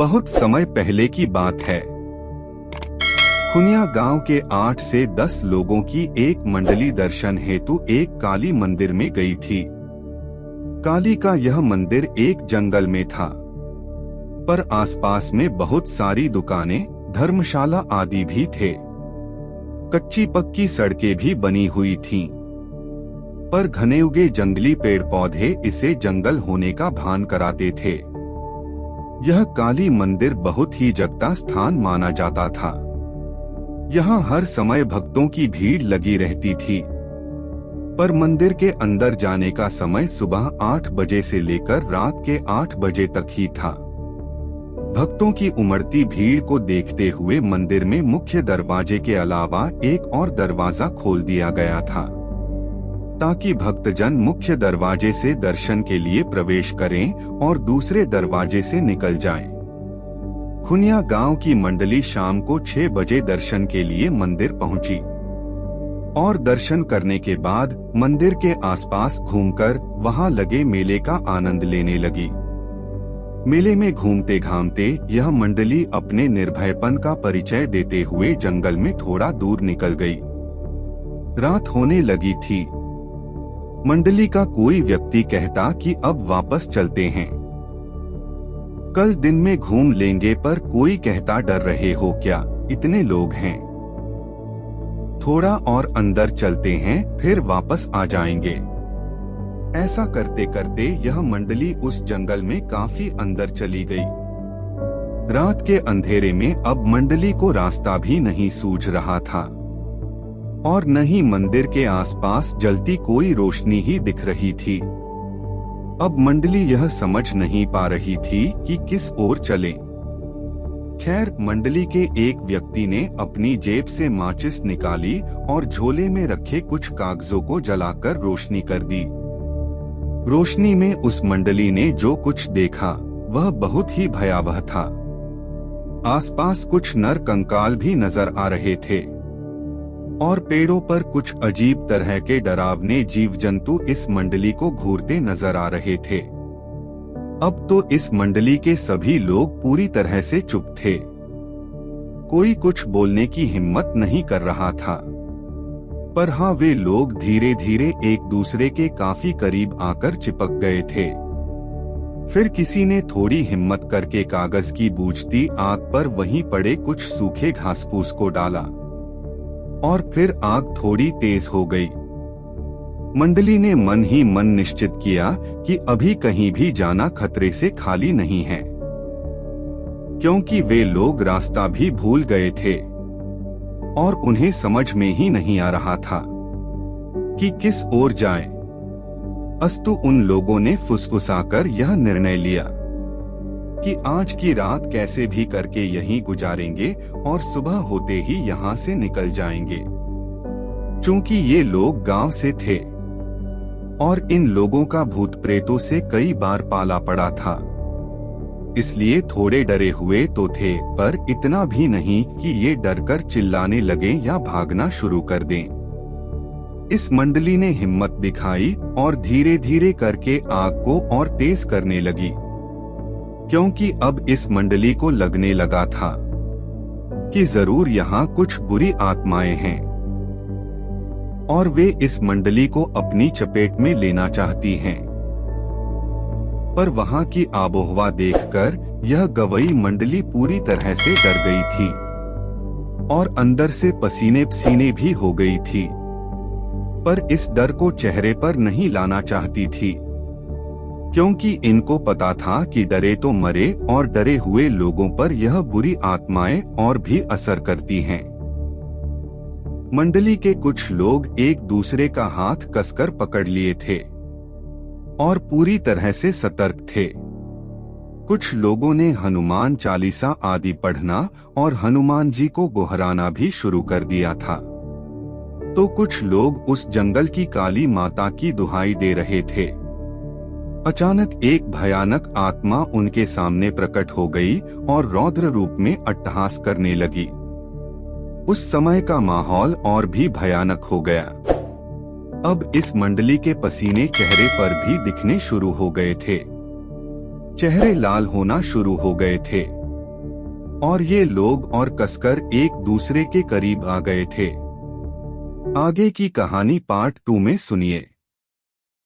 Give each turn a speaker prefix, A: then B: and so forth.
A: बहुत समय पहले की बात है। खुनिया गांव के 8 से 10 लोगों की एक मंडली दर्शन हेतु एक काली मंदिर में गई थी। काली का यह मंदिर एक जंगल में था, पर आसपास में बहुत सारी दुकानें, धर्मशाला आदि भी थे। कच्ची पक्की सड़कें भी बनी हुई थीं, पर घने उगे जंगली पेड़ पौधे इसे जंगल होने का भान कराते थे। यह काली मंदिर बहुत ही जगता स्थान माना जाता था। यहाँ हर समय भक्तों की भीड़ लगी रहती थी, पर मंदिर के अंदर जाने का समय सुबह 8 बजे से लेकर रात के 8 बजे तक ही था। भक्तों की उमड़ती भीड़ को देखते हुए मंदिर में मुख्य दरवाजे के अलावा एक और दरवाजा खोल दिया गया था, ताकि भक्तजन मुख्य दरवाजे से दर्शन के लिए प्रवेश करें और दूसरे दरवाजे से निकल जाएं। खुनिया गांव की मंडली शाम को 6 बजे दर्शन के लिए मंदिर पहुंची और दर्शन करने के बाद मंदिर के आसपास घूमकर वहां लगे मेले का आनंद लेने लगी। मेले में घूमते घामते यह मंडली अपने निर्भयपन का परिचय देते हुए जंगल में थोड़ा दूर निकल गई। रात होने लगी थी। मंडली का कोई व्यक्ति कहता कि अब वापस चलते हैं, कल दिन में घूम लेंगे, पर कोई कहता डर रहे हो क्या, इतने लोग हैं, थोड़ा और अंदर चलते हैं फिर वापस आ जाएंगे। ऐसा करते करते यह मंडली उस जंगल में काफी अंदर चली गई। रात के अंधेरे में अब मंडली को रास्ता भी नहीं सूझ रहा था और न ही मंदिर के आसपास जलती कोई रोशनी ही दिख रही थी। अब मंडली यह समझ नहीं पा रही थी कि किस ओर चले। खैर, मंडली के एक व्यक्ति ने अपनी जेब से माचिस निकाली और झोले में रखे कुछ कागजों को जलाकर रोशनी कर दी। रोशनी में उस मंडली ने जो कुछ देखा वह बहुत ही भयावह था। आसपास कुछ नर कंकाल भी नजर आ रहे थे और पेड़ों पर कुछ अजीब तरह के डरावने जीव जंतु इस मंडली को घूरते नजर आ रहे थे। अब तो इस मंडली के सभी लोग पूरी तरह से चुप थे। कोई कुछ बोलने की हिम्मत नहीं कर रहा था, पर हाँ, वे लोग धीरे धीरे एक दूसरे के काफी करीब आकर चिपक गए थे। फिर किसी ने थोड़ी हिम्मत करके कागज की बूझती आग पर वहीं पड़े कुछ सूखे घास फूस को डाला और फिर आग थोड़ी तेज हो गई। मंडली ने मन ही मन निश्चित किया कि अभी कहीं भी जाना खतरे से खाली नहीं है, क्योंकि वे लोग रास्ता भी भूल गए थे और उन्हें समझ में ही नहीं आ रहा था कि किस ओर जाएं। अस्तु उन लोगों ने फुसफुसाकर यह निर्णय लिया कि आज की रात कैसे भी करके यहीं गुजारेंगे और सुबह होते ही यहाँ से निकल जाएंगे। चूंकि ये लोग गांव से थे और इन लोगों का भूत प्रेतों से कई बार पाला पड़ा था, इसलिए थोड़े डरे हुए तो थे, पर इतना भी नहीं कि ये डरकर चिल्लाने लगे या भागना शुरू कर दें। इस मंडली ने हिम्मत दिखाई और धीरे धीरे करके आग को और तेज करने लगी, क्योंकि अब इस मंडली को लगने लगा था कि जरूर यहाँ कुछ बुरी आत्माएं हैं और वे इस मंडली को अपनी चपेट में लेना चाहती हैं। पर वहाँ की आबोहवा देखकर यह गवई मंडली पूरी तरह से डर गई थी और अंदर से पसीने पसीने भी हो गई थी, पर इस डर को चेहरे पर नहीं लाना चाहती थी, क्योंकि इनको पता था कि डरे तो मरे और डरे हुए लोगों पर यह बुरी आत्माएं और भी असर करती हैं। मंडली के कुछ लोग एक दूसरे का हाथ कसकर पकड़ लिए थे और पूरी तरह से सतर्क थे। कुछ लोगों ने हनुमान चालीसा आदि पढ़ना और हनुमान जी को गोहराना भी शुरू कर दिया था, तो कुछ लोग उस जंगल की काली माता की दुहाई दे रहे थे। अचानक एक भयानक आत्मा उनके सामने प्रकट हो गई और रौद्र रूप में अट्टहास करने लगी। उस समय का माहौल और भी भयानक हो गया। अब इस मंडली के पसीने चेहरे पर भी दिखने शुरू हो गए थे। चेहरे लाल होना शुरू हो गए थे और ये लोग और कसकर एक दूसरे के करीब आ गए थे। आगे की कहानी पार्ट 2 में सुनिए।